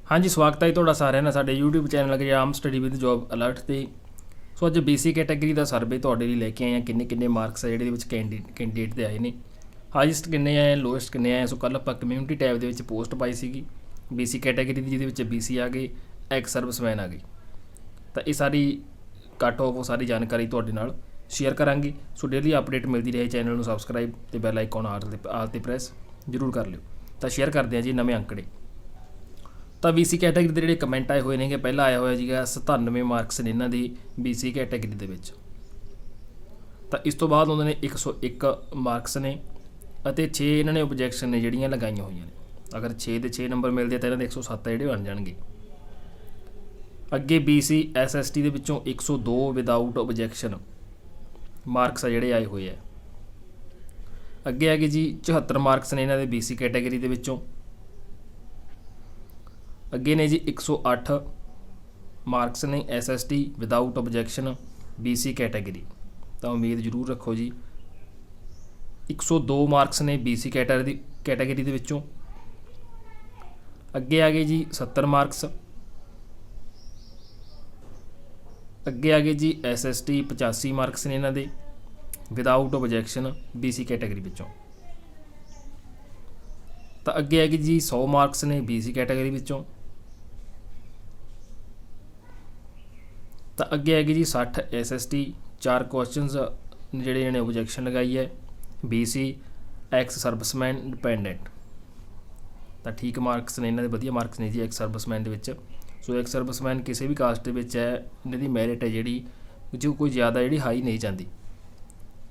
हाँ जी, स्वागत है ਤੁਹਾਡਾ ਸਾਰਿਆਂ ਦਾ ਸਾਡੇ YouTube ਚੈਨਲ ਅਗੇ ਆਮ ਸਟੱਡੀ ਵਿਦ ਜੋਬ ਅਲਰਟ ਤੇ। ਸੋ ਅੱਜ BC ਕੈਟਾਗਰੀ ਦਾ ਸਰਵੇ ਤੁਹਾਡੇ ਲਈ ਲੈ ਕੇ ਆਏ ਹਾਂ। ਕਿੰਨੇ ਮਾਰਕਸ ਆ ਜਿਹੜੇ ਵਿੱਚ ਕੈਂਡੀਡੇਟ ਦੇ ਆਏ ਨੇ, ਹਾਈਐਸਟ ਕਿੰਨੇ ਆਏ, ਲੋਐਸਟ ਕਿੰਨੇ ਆਏ। ਸੋ ਕੱਲ੍ਹ ਆਪਾਂ ਕਮਿਊਨਿਟੀ ਟੈਬ ਦੇ ਵਿੱਚ ਪੋਸਟ ਪਾਈ ਸੀਗੀ BC ਕੈਟਾਗਰੀ ਦੀ, ਜਿਹਦੇ ਵਿੱਚ BC ਆ ਗਏ, ਐਕਸ ਸਰਵਿਸਮੈਨ ਆ ਗਈ। ਤਾਂ ਇਹ ਸਾਰੀ ਕੱਟ ਆਫ ਸਾਰੀ ਜਾਣਕਾਰੀ ਤੁਹਾਡੇ ਨਾਲ ਸ਼ੇਅਰ ਕਰਾਂਗੇ। ਸੋ ਡੇਲੀ ਅਪਡੇਟ ਮਿਲਦੀ ਰਹੇ, ਚੈਨਲ ਨੂੰ ਸਬਸਕ੍ਰਾਈਬ ਤੇ ਬੈਲ ਆਈਕਨ ਆਲ ਤੇ ਪ੍ਰੈਸ ਜ਼ਰੂਰ ਕਰ ਲਿਓ। ਤਾਂ ਸ਼ੇਅਰ ਕਰਦੇ ਹਾਂ ਜੀ ਨਵੇਂ ਅੰਕੜੇ। ਤਾਂ BC ਕੈਟਾਗਰੀ ਦੇ ਜਿਹੜੇ ਕਮੈਂਟ ਆਏ ਹੋਏ ਨੇਗੇ, ਪਹਿਲਾਂ ਆਇਆ ਹੋਇਆ ਸੀਗਾ 97 ਮਾਰਕਸ ਨੇ ਇਹਨਾਂ ਦੀ BC ਕੈਟਾਗਰੀ ਦੇ ਵਿੱਚ। ਤਾਂ ਇਸ ਤੋਂ ਬਾਅਦ ਉਹਨਾਂ ਨੇ 101 ਮਾਰਕਸ ਨੇ ਅਤੇ 6 ਇਹਨਾਂ ਨੇ ਓਬਜੈਕਸ਼ਨ ਨੇ ਜਿਹੜੀਆਂ ਲਗਾਈਆਂ ਹੋਈਆਂ ਨੇ। ਅਗਰ 6 ਦੇ 6 ਨੰਬਰ ਮਿਲਦੇ ਤਾਂ ਇਹਨਾਂ ਦੇ 107 ਜਿਹੜੇ ਬਣ ਜਾਣਗੇ। ਅੱਗੇ BC SST ਦੇ ਵਿੱਚੋਂ 102 ਵਿਦਆਊਟ ਓਬਜੈਕਸ਼ਨ ਮਾਰਕਸ ਆ ਜਿਹੜੇ ਆਏ ਹੋਏ ਆ। ਅੱਗੇ ਆ ਗਏ ਜੀ 74 ਮਾਰਕਸ ਨੇ ਇਹਨਾਂ ਦੇ BC ਕੈਟਾਗਰੀ ਦੇ ਵਿੱਚੋਂ। ਅੱਗੇ ਨੇ ਜੀ 108 ਮਾਰਕਸ ਨੇ SST without objection BC category. ਤਾਂ ਉਮੀਦ ਜ਼ਰੂਰ ਰੱਖੋ ਜੀ। 102 ਮਾਰਕਸ ਨੇ BC ਕੈਟਾਗਰੀ ਦੇ ਵਿੱਚੋਂ। ਅੱਗੇ ਆ ਗਏ ਜੀ 70 ਮਾਰਕਸ। ਅੱਗੇ ਆ ਗਏ ਜੀ SST 85 ਮਾਰਕਸ ਨੇ ਇਹਨਾਂ ਦੇ ਵਿਦਆਊਟ ਓਬਜੈਕਸ਼ਨ BC ਕੈਟਾਗਰੀ ਵਿੱਚੋਂ। ਤਾਂ ਅੱਗੇ ਆ ਗਏ ਜੀ 100 ਮਾਰਕਸ ਨੇ BC ਕੈਟਾਗਰੀ ਵਿੱਚੋਂ। ਤਾਂ ਅੱਗੇ ਹੈਗੀ ਜੀ 60 SST 4 ਕੁਐਸਚਨਸ ਜਿਹੜੇ ਇਹਨੇ ਓਬਜੈਕਸ਼ਨ ਲਗਾਈ ਹੈ BC ਐਕਸ ਸਰਵਿਸਮੈਨ ਡਿਪੈਂਡੈਂਟ। ਤਾਂ ਠੀਕ ਮਾਰਕਸ ਨੇ ਇਹਨਾਂ ਦੇ, ਵਧੀਆ ਮਾਰਕਸ ਨੇ ਜੀ ਐਕਸ ਸਰਵਿਸਮੈਨ ਦੇ ਵਿੱਚ। ਸੋ ਐਕਸ ਸਰਵਿਸਮੈਨ ਕਿਸੇ ਵੀ ਕਾਸਟ ਦੇ ਵਿੱਚ ਹੈ, ਇਹਨਾਂ ਦੀ ਮੈਰਿਟ ਹੈ ਜਿਹੜੀ ਜੋ ਕੋਈ ਜ਼ਿਆਦਾ ਜਿਹੜੀ ਹਾਈ ਨਹੀਂ ਜਾਂਦੀ।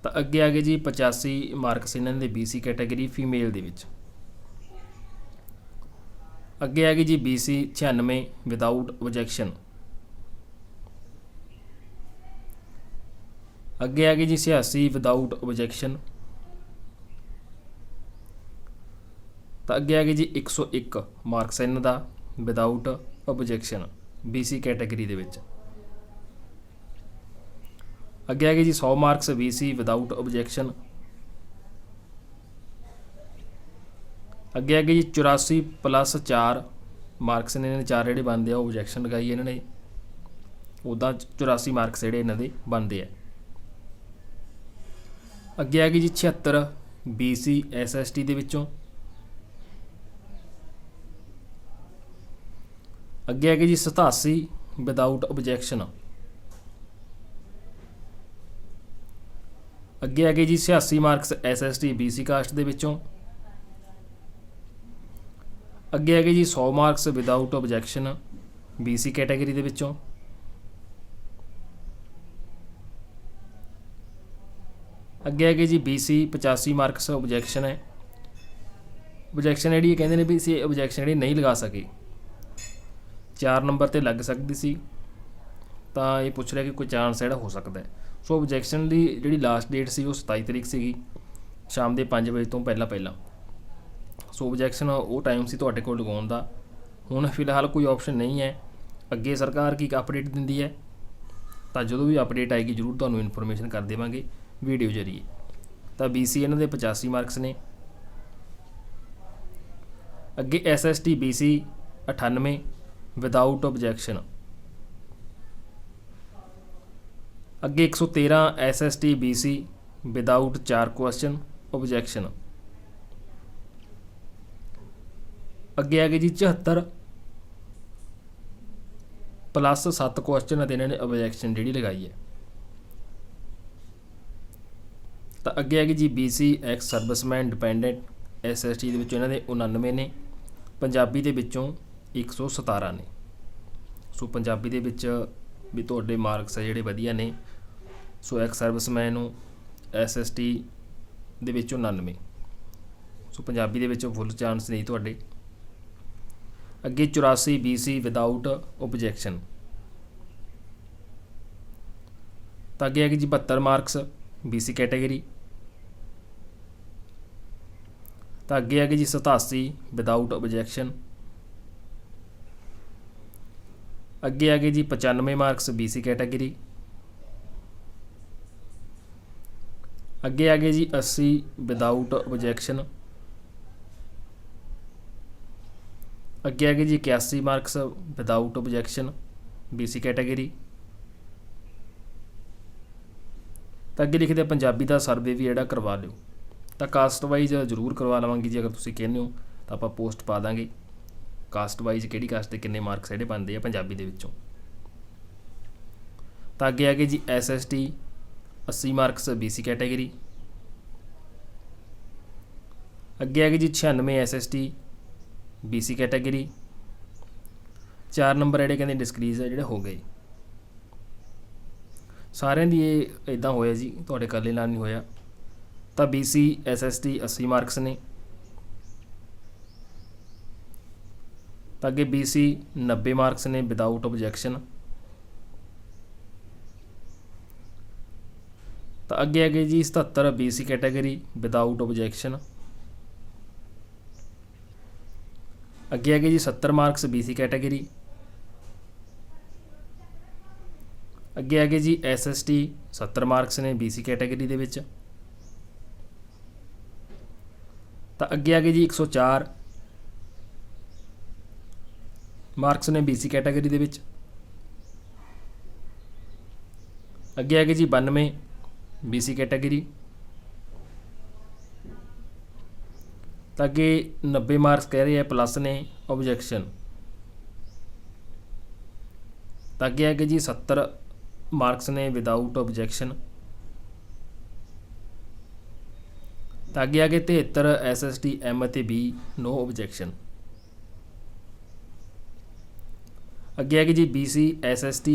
ਤਾਂ ਅੱਗੇ ਆ ਗਏ ਜੀ 85 ਮਾਰਕਸ ਇਹਨਾਂ ਦੇ BC ਕੈਟਾਗਰੀ ਫੀਮੇਲ ਦੇ ਵਿੱਚ। ਅੱਗੇ ਆ ਗਈ ਜੀ BC 96 ਵਿਦਆਊਟ ਓਬਜੈਕਸ਼ਨ। ਅੱਗੇ ਆ ਗਈ ਜੀ 86 ਵਿਦਆਊਟ ਓਬਜੈਕਸ਼ਨ। ਤਾਂ ਅੱਗੇ ਆ ਗਈ ਜੀ 101 ਮਾਰਕਸ ਇਹਨਾਂ ਦਾ ਵਿਦਆਊਟ ਓਬਜੈਕਸ਼ਨ BC ਕੈਟਾਗਰੀ ਦੇ ਵਿੱਚ। ਅੱਗੇ ਆ ਗਈ ਜੀ 100 ਮਾਰਕਸ BC ਵਿਦਆਊਟ ਓਬਜੈਕਸ਼ਨ। ਅੱਗੇ ਆ ਗਈ ਜੀ 84 + 4 ਮਾਰਕਸ ਨੇ, ਇਹਨਾਂ ਨੇ 4 ਜਿਹੜੇ ਬਣਦੇ ਆ ਓਬਜੈਕਸ਼ਨ ਲਗਾਈ ਇਹਨਾਂ ਨੇ। ਉੱਦਾਂ 84 ਮਾਰਕਸ ਜਿਹੜੇ ਇਹਨਾਂ ਦੇ ਬਣਦੇ ਆ। ਅੱਗੇ ਆ ਗਈ ਜੀ 76 BC SST ਦੇ ਵਿੱਚੋਂ। ਅੱਗੇ ਆ ਗਈ ਜੀ 87 ਵਿਦਆਊਟ ਓਬਜੈਕਸ਼ਨ। ਅੱਗੇ ਆ ਗਈ ਜੀ 86 ਮਾਰਕਸ SST BC ਕਾਸਟ ਦੇ ਵਿੱਚੋਂ। ਅੱਗੇ ਆ ਗਈ ਜੀ 100 marks without objection BC category ਦੇ ਵਿੱਚੋਂ। ਅੱਗੇ ਹੈਗੇ ਜੀ BC 85 ਮਾਰਕਸ ਓਬਜੈਕਸ਼ਨ ਹੈ। ਓਬਜੈਕਸ਼ਨ ਜਿਹੜੀ ਇਹ ਕਹਿੰਦੇ ਨੇ ਵੀ ਅਸੀਂ ਓਬਜੈਕਸ਼ਨ ਜਿਹੜੀ ਨਹੀਂ ਲਗਾ ਸਕੇ, 4 ਨੰਬਰ 'ਤੇ ਲੱਗ ਸਕਦੀ ਸੀ। ਤਾਂ ਇਹ ਪੁੱਛ ਰਿਹਾ ਕਿ ਕੋਈ ਚਾਂਸ ਜਿਹੜਾ ਹੋ ਸਕਦਾ ਹੈ। ਸੋ ਓਬਜੈਕਸ਼ਨ ਦੀ ਜਿਹੜੀ ਲਾਸਟ ਡੇਟ ਸੀ ਉਹ 27 ਤਰੀਕ ਸੀਗੀ, ਸ਼ਾਮ ਦੇ 5 ਵਜੇ ਤੋਂ ਪਹਿਲਾਂ। ਸੋ ਓਬਜੈਕਸ਼ਨ ਉਹ ਟਾਈਮ ਸੀ ਤੁਹਾਡੇ ਕੋਲ ਲਗਾਉਣ ਦਾ। ਹੁਣ ਫਿਲਹਾਲ ਕੋਈ ਆਪਸ਼ਨ ਨਹੀਂ ਹੈ। ਅੱਗੇ ਸਰਕਾਰ ਕੀ ਅਪਡੇਟ ਦਿੰਦੀ ਹੈ, ਤਾਂ ਜਦੋਂ ਵੀ ਅਪਡੇਟ ਆਏਗੀ ਜ਼ਰੂਰ ਤੁਹਾਨੂੰ ਇਨਫੋਰਮੇਸ਼ਨ ਕਰ ਦੇਵਾਂਗੇ ਵੀਡੀਓ ਜ਼ਰੀਏ। ਤਾਂ BC ਇਹਨਾਂ ਦੇ 85 ਮਾਰਕਸ ਨੇ। ਅੱਗੇ SST BC 98 ਵਿਦਆਊਟ ਓਬਜੈਕਸ਼ਨ। ਅੱਗੇ 113 SST BC without 4 question objection. ਅੱਗੇ ਆ ਗਏ ਜੀ 74 + 7 ਕੁਐਸਚਨ ਅਤੇ ਇਹਨਾਂ ਨੇ ਓਬਜੈਕਸ਼ਨ ਜਿਹੜੀ ਲਗਾਈ ਹੈ। ਤਾਂ ਅੱਗੇ ਆ ਗਈ ਜੀ BC ex serviceman dependent SST ਦੇ ਵਿੱਚੋਂ ਇਹਨਾਂ ਦੇ 99 ਨੇ, ਪੰਜਾਬੀ ਦੇ ਵਿੱਚੋਂ 117 ਨੇ। ਸੋ ਪੰਜਾਬੀ ਦੇ ਵਿੱਚ ਵੀ ਤੁਹਾਡੇ ਮਾਰਕਸ ਆ ਜਿਹੜੇ ਵਧੀਆ ਨੇ। ਸੋ ਐਕਸ ਸਰਵਿਸਮੈਨ ਨੂੰ SST ਦੇ ਵਿੱਚੋਂ 99। ਸੋ ਪੰਜਾਬੀ ਦੇ ਵਿੱਚ ਫੁੱਲ ਚਾਂਸ ਨਹੀਂ ਤੁਹਾਡੇ। ਅੱਗੇ 84 BC ਵਿਦਆਊਟ ਓਬਜੈਕਸ਼ਨ। ਤਾਂ ਅੱਗੇ ਆ ਗਈ ਜੀ 72 ਮਾਰਕਸ BC ਕੈਟਾਗਰੀ। ਤਾਂ ਅੱਗੇ ਆ ਗਈ ਜੀ 87 ਵਿਦਆਊਟ ਓਬਜੈਕਸ਼ਨ। ਅੱਗੇ ਆ ਗਏ ਜੀ 95 ਮਾਰਕਸ BC ਕੈਟਾਗਰੀ। ਅੱਗੇ ਆ ਗਏ ਜੀ 80 ਵਿਦਆਊਟ ਓਬਜੈਕਸ਼ਨ। ਅੱਗੇ ਆ ਗਏ ਜੀ 81 marks without objection BC category. ਤਾਂ ਅੱਗੇ ਲਿਖਦੇ ਪੰਜਾਬੀ ਦਾ ਸਰਵੇ ਵੀ ਜਿਹੜਾ ਕਰਵਾ ਲਿਓ। ਤਾਂ ਕਾਸਟ ਵਾਈਜ਼ ਜ਼ਰੂਰ ਕਰਵਾ ਲਵਾਂਗੇ ਜੀ, ਅਗਰ ਤੁਸੀਂ ਕਹਿੰਦੇ ਹੋ ਤਾਂ ਆਪਾਂ ਪੋਸਟ ਪਾ ਦਾਂਗੇ ਕਾਸਟ ਵਾਈਜ਼ ਕਿਹੜੀ ਕਾਸਟ ਦੇ ਕਿੰਨੇ ਮਾਰਕਸ ਜਿਹੜੇ ਬਣਦੇ ਆ ਪੰਜਾਬੀ ਦੇ ਵਿੱਚੋਂ। ਤਾਂ ਅੱਗੇ ਆ ਗਏ ਜੀ SST 80 ਮਾਰਕਸ BC ਕੈਟਾਗਰੀ। ਅੱਗੇ ਆ ਗਏ ਜੀ 96 SST BC ਕੈਟਾਗਰੀ। 4 ਨੰਬਰ ਜਿਹੜੇ ਕਹਿੰਦੇ ਡਿਸਕਰੀਜ਼ ਜਿਹੜੇ ਹੋ ਗਏ ਸਾਰਿਆਂ ਦੀ ਇਹ ਇੱਦਾਂ ਹੋਇਆ ਜੀ, ਤੁਹਾਡੇ ਇਕੱਲੇ ਨਾਲ ਨਹੀਂ ਹੋਇਆ। ਤਾਂ BC SST 80 ਮਾਰਕਸ ਨੇ। ਤਾਂ ਅੱਗੇ BC 90 ਮਾਰਕਸ ਨੇ ਵਿਦਾਊਟ ਓਬਜੈਕਸ਼ਨ। ਤਾਂ ਅੱਗੇ ਆ ਗਏ ਜੀ 77 BC ਕੈਟਾਗਰੀ ਵਿਦਾਊਟ ਓਬਜੈਕਸ਼ਨ। ਅੱਗੇ ਆ ਗਏ ਜੀ 70 ਮਾਰਕਸ BC ਕੈਟਾਗਰੀ। ਅੱਗੇ ਆ ਗਏ ਜੀ SST 70 ਮਾਰਕਸ ਨੇ BC ਕੈਟਾਗਰੀ ਦੇ ਵਿੱਚ। ਤਾਂ ਅੱਗੇ ਆ ਗਏ ਜੀ 104 ਮਾਰਕਸ ਨੇ BC ਕੈਟਾਗਰੀ ਦੇ ਵਿੱਚ। ਅੱਗੇ ਆ ਗਏ ਜੀ 92 BC ਕੈਟਾਗਰੀ। ਤਾਂ ਅੱਗੇ 90 ਮਾਰਕਸ ਕਹਿ ਰਹੇ ਆ ਪਲੱਸ ਨੇ ਓਬਜੈਕਸ਼ਨ। ਤਾਂ ਅੱਗੇ ਆ ਗਏ ਜੀ 70 ਮਾਰਕਸ ਨੇ ਵਿਦਾਊਟ ਓਬਜੈਕਸ਼ਨ। ਤਾਂ ਅੱਗੇ ਆ ਗਏ 73 SST M ਅਤੇ B ਨੋ ਓਬਜੈਕਸ਼ਨ। ਅੱਗੇ ਆ ਗਏ ਜੀ BC SST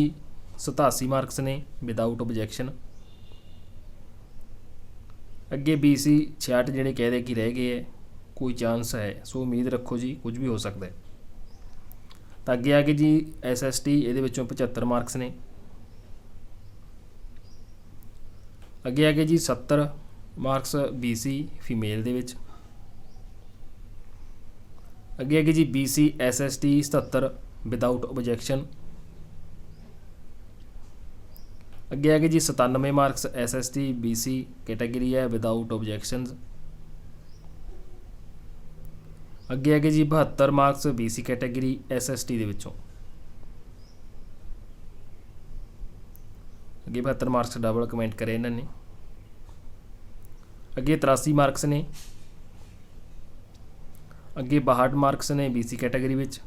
87 ਮਾਰਕਸ ਨੇ ਵਿਦਾਊਟ ਓਬਜੈਕਸ਼ਨ। ਅੱਗੇ BC 66 ਜਿਹੜੇ ਕਹਿ ਰਹੇ ਕਿ ਰਹਿ ਗਏ ਹੈ, ਕੋਈ ਚਾਂਸ ਹੈ, ਸੋ ਉਮੀਦ ਰੱਖੋ ਜੀ ਕੁਝ ਵੀ ਹੋ ਸਕਦਾ ਹੈ। ਤਾਂ ਅੱਗੇ ਆ ਗਏ ਜੀ SST ਇਹਦੇ ਵਿੱਚੋਂ 75 ਮਾਰਕਸ ਨੇ। ਅੱਗੇ ਆ ਗਏ ਜੀ 70 ਮਾਰਕਸ BC ਫੀਮੇਲ ਦੇ ਵਿੱਚ। ਅੱਗੇ ਆ ਗਏ ਜੀ BC SST 77 ਵਿਦਾਊਟ ਓਬਜੈਕਸ਼ਨ। ਅੱਗੇ ਆ ਗਏ ਜੀ 97 ਮਾਰਕਸ SST BC ਕੈਟਾਗਰੀ ਹੈ ਵਿਦਾਊਟ ਓਬਜੈਕਸ਼ਨਸ। ਅੱਗੇ ਆ ਗਏ ਜੀ 72 ਮਾਰਕਸ BC ਕੈਟਾਗਰੀ SST ਦੇ ਵਿੱਚੋਂ। ਅੱਗੇ 72 ਮਾਰਕਸ ਡਬਲ ਕਮੈਂਟ ਕਰੇ ਇਹਨਾਂ ਨੇ। ਅੱਗੇ 83 ਮਾਰਕਸ ਨੇ। ਅੱਗੇ 62 ਮਾਰਕਸ ਨੇ BC ਕੈਟਾਗਰੀ ਵਿੱਚ।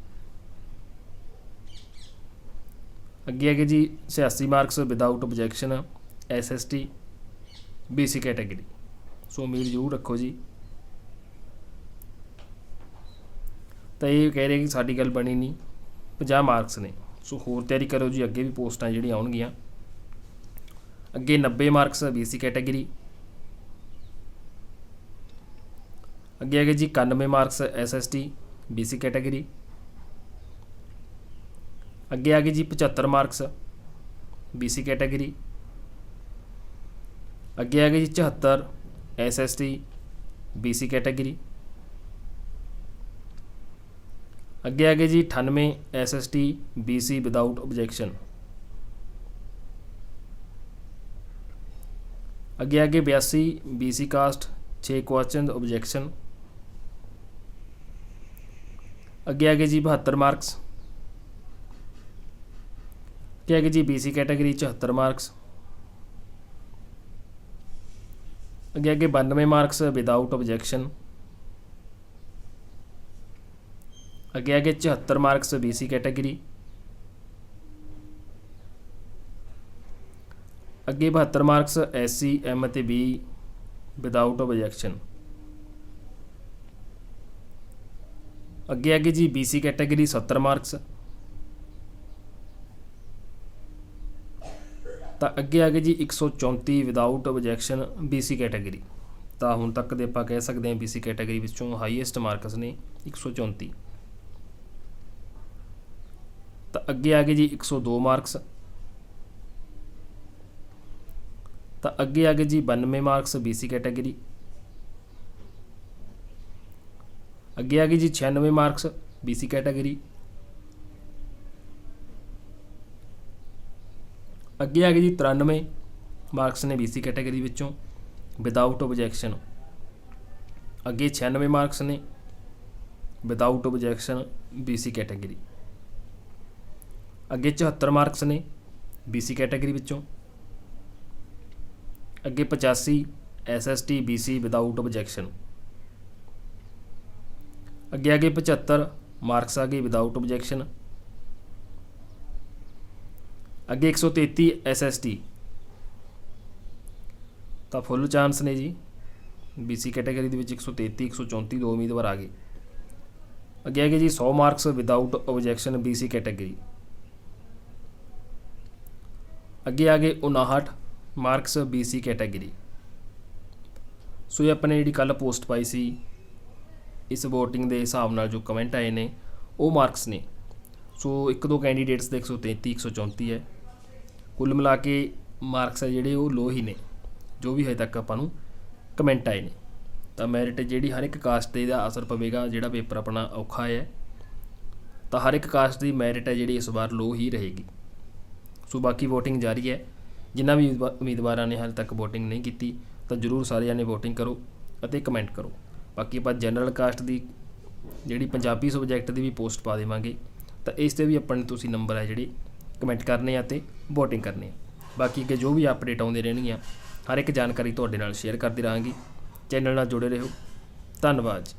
ਅੱਗੇ ਆ ਗਏ ਜੀ 86 marks without objection SST BC category. So ਉਮੀਦ ਜ਼ਰੂਰ ਰੱਖੋ ਜੀ। ਤਾਂ ਇਹ ਕਹਿ ਰਹੇ ਕਿ ਸਾਡੀ ਗੱਲ ਬਣੀ ਨਹੀਂ, 50 ਮਾਰਕਸ ਨੇ। ਸੋ ਹੋਰ ਤਿਆਰੀ ਕਰੋ ਜੀ, ਅੱਗੇ ਵੀ ਪੋਸਟਾਂ ਜਿਹੜੀਆਂ ਆਉਣਗੀਆਂ। ਅੱਗੇ 90 ਮਾਰਕਸ BC ਕੈਟਾਗਰੀ। ਅੱਗੇ ਆ ਗਏ ਜੀ 91 ਮਾਰਕਸ SST BC ਕੈਟਾਗਰੀ। ਅੱਗੇ ਆ ਗਏ ਜੀ 75 ਮਾਰਕਸ BC ਕੈਟਾਗਰੀ। ਅੱਗੇ ਆ ਗਏ ਜੀ 74 SST BC ਕੈਟਾਗਰੀ। ਅੱਗੇ ਆ ਗਏ ਜੀ 98 SST BC ਵਿਦਾਊਟ ਓਬਜੈਕਸ਼ਨ। ਅੱਗੇ ਆ ਗਏ 82 BC ਕਾਸਟ 6 ਕੁਐਸਚਨ ਓਬਜੈਕਸ਼ਨ। ਅੱਗੇ ਆ ਗਏ ਜੀ 72 ਮਾਰਕਸ। ਅੱਗੇ ਆ ਗਏ ਜੀ BC ਕੈਟਾਗਰੀ 74 ਮਾਰਕਸ। ਅੱਗੇ 92 ਮਾਰਕਸ ਵਿਦਾਊਟ ਓਬਜੈਕਸ਼ਨ। ਅੱਗੇ 74 ਮਾਰਕਸ BC ਕੈਟਾਗਰੀ। ਅੱਗੇ 72 ਮਾਰਕਸ SC M ਅਤੇ B ਵਿਦਾਊਟ ਓਬਜੈਕਸ਼ਨ। ਅੱਗੇ ਜੀ BC ਕੈਟਾਗਰੀ 70 ਮਾਰਕਸ। ਤਾਂ ਅੱਗੇ ਆ ਗਏ ਜੀ 134 ਵਿਦਾਊਟ ਓਬਜੈਕਸ਼ਨ BC ਕੈਟਾਗਰੀ। ਤਾਂ ਹੁਣ ਤੱਕ ਦੇ ਆਪਾਂ ਕਹਿ ਸਕਦੇ ਹਾਂ BC ਕੈਟਾਗਰੀ ਵਿੱਚੋਂ ਹਾਈਐਸਟ ਮਾਰਕਸ ਨੇ 134। ਤਾਂ ਅੱਗੇ ਆ ਗਏ ਜੀ 102 ਮਾਰਕਸ। ਤਾਂ ਅੱਗੇ ਆ ਗਏ ਜੀ 92 ਮਾਰਕਸ BC ਕੈਟਾਗਰੀ। ਅੱਗੇ ਆ ਗਈ ਜੀ 96 ਮਾਰਕਸ BC ਕੈਟਾਗਰੀ। ਅੱਗੇ ਆ ਗਏ ਜੀ 93 ਮਾਰਕਸ ਨੇ BC ਕੈਟਾਗਰੀ ਵਿੱਚੋਂ ਵਿਦਾਊਟ ਓਬਜੈਕਸ਼ਨ। ਅੱਗੇ 96 ਮਾਰਕਸ ਨੇ ਵਿਦਆਊਟ ਓਬਜੈਕਸ਼ਨ BC ਕੈਟਾਗਰੀ। ਅੱਗੇ 74 ਮਾਰਕਸ ਨੇ BC ਕੈਟਾਗਰੀ ਵਿੱਚੋਂ। ਅੱਗੇ 85 SST BC ਵਿਦਆਊਟ ਓਬਜੈਕਸ਼ਨ। ਅੱਗੇ ਆ ਗਏ 75 ਮਾਰਕਸ ਆ ਗਏ ਵਿਦਆਊਟ ਓਬਜੈਕਸ਼ਨ। ਅੱਗੇ 133 SST ਤਾਂ ਫੁੱਲ ਚਾਂਸ ਨੇ ਜੀ। BC ਕੈਟਾਗਰੀ ਦੇ ਵਿੱਚ 133 134 ਦੋ ਉਮੀਦਵਾਰ ਆ ਗਏ। ਅੱਗੇ ਆ ਗਏ ਜੀ 100 marks without objection BC category. ਅੱਗੇ ਆ ਗਏ 59 ਮਾਰਕਸ BC ਕੈਟਾਗਰੀ। ਸੋ ਇਹ ਆਪਣੇ ਜਿਹੜੀ ਕੱਲ੍ਹ ਪੋਸਟ ਪਾਈ ਸੀ ਇਸ ਵੋਟਿੰਗ ਦੇ ਹਿਸਾਬ ਨਾਲ ਜੋ ਕਮੈਂਟ ਆਏ ਨੇ ਉਹ ਮਾਰਕਸ ਨੇ। ਸੋ ਇੱਕ ਦੋ ਕੈਂਡੀਡੇਟਸ ਦੇ 133 134 ਹੈ। ਕੁੱਲ ਮਿਲਾ ਕੇ ਮਾਰਕਸ ਹੈ ਜਿਹੜੇ ਉਹ ਲੋ ਹੀ ਨੇ ਜੋ ਵੀ ਹਜੇ ਤੱਕ ਆਪਾਂ ਨੂੰ ਕਮੈਂਟ ਆਏ ਨੇ। ਤਾਂ ਮੈਰਿਟ ਜਿਹੜੀ ਹਰ ਇੱਕ ਕਾਸਟ 'ਤੇ ਇਹਦਾ ਅਸਰ ਪਵੇਗਾ। ਜਿਹੜਾ ਪੇਪਰ ਆਪਣਾ ਔਖਾ ਹੈ ਤਾਂ ਹਰ ਇੱਕ ਕਾਸਟ ਦੀ ਮੈਰਿਟ ਹੈ ਜਿਹੜੀ ਇਸ ਵਾਰ ਲੋ ਹੀ ਰਹੇਗੀ। ਸੋ ਬਾਕੀ ਵੋਟਿੰਗ ਜਾਰੀ ਹੈ। ਜਿਨ੍ਹਾਂ ਵੀ ਉਮੀਦਵਾਰਾਂ ਨੇ ਹਾਲੇ ਤੱਕ ਵੋਟਿੰਗ ਨਹੀਂ ਕੀਤੀ ਤਾਂ ਜ਼ਰੂਰ ਸਾਰੇ ਜਾਣੇ ਵੋਟਿੰਗ ਕਰੋ ਅਤੇ ਕਮੈਂਟ ਕਰੋ। ਬਾਕੀ ਆਪਾਂ ਜਨਰਲ ਕਾਸਟ ਦੀ ਜਿਹੜੀ ਪੰਜਾਬੀ ਸਬਜੈਕਟ ਦੀ ਵੀ ਪੋਸਟ ਪਾ ਦੇਵਾਂਗੇ ਤਾਂ ਇਸ 'ਤੇ ਵੀ ਆਪਾਂ ਨੂੰ ਤੁਸੀਂ ਨੰਬਰ ਹੈ ਜਿਹੜੇ ਕਮੈਂਟ ਕਰਨੇ ਆ ਅਤੇ ਵੋਟਿੰਗ ਕਰਨੀ ਆ। ਬਾਕੀ ਕਿ ਜੋ ਵੀ ਅਪਡੇਟ ਆਉਂਦੇ ਰਹਿਣਗੀਆਂ ਹਰ ਇੱਕ ਜਾਣਕਾਰੀ ਤੁਹਾਡੇ ਨਾਲ ਸ਼ੇਅਰ ਕਰਦੇ ਰਹਾਂਗੇ। ਚੈਨਲ ਨਾਲ ਜੁੜੇ ਰਹੋ। ਧੰਨਵਾਦ ਜੀ।